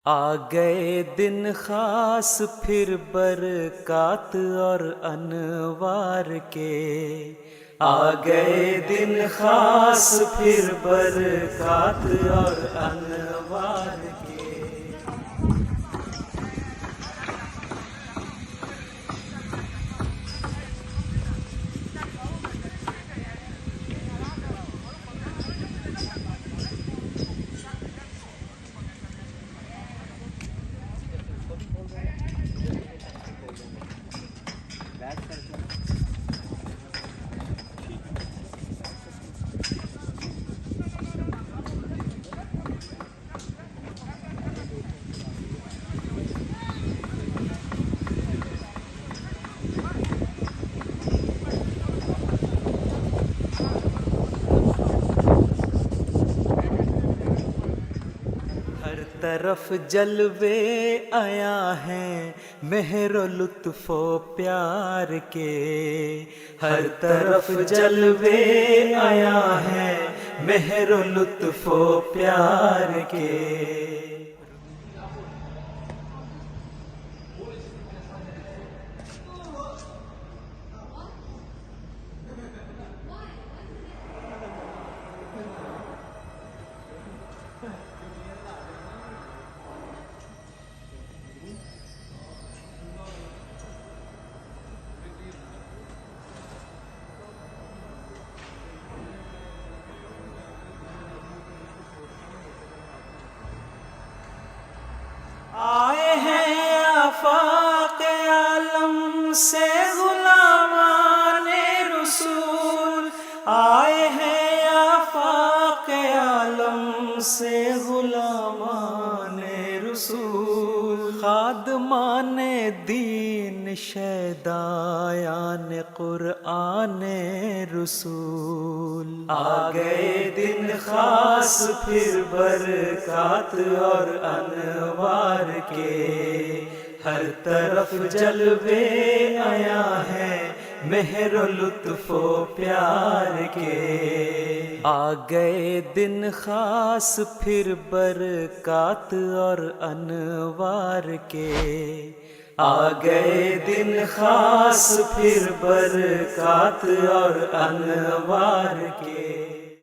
आ गए दिन खास फिर बरक़ात और अनवार के। आ गए दिन खास फिर बरक़ात और अनवार के। हर तरफ जलवे आया हैं मेहरो लुत्फ़ो प्यार के। हर तरफ जलवे आया हैं मेहरो लुत्फ़ो प्यार के। आए हैं आफाक़ आलम से गुलामाने रसूल। आए हैं आफाक़ आलम से गुलामाने रसूल। खादमाने दीन शैदायाने क़ुरआने रसूल। आ गए दिन खास फिर बरक़ात और अनवार के। हर तरफ जलवे आया है मेहरो लुत्फ़ो प्यार के। आ गए दिन खास फिर बरक़ात और अनवार के। आ गए दिन खास फिर बरक़ात और अनवार के।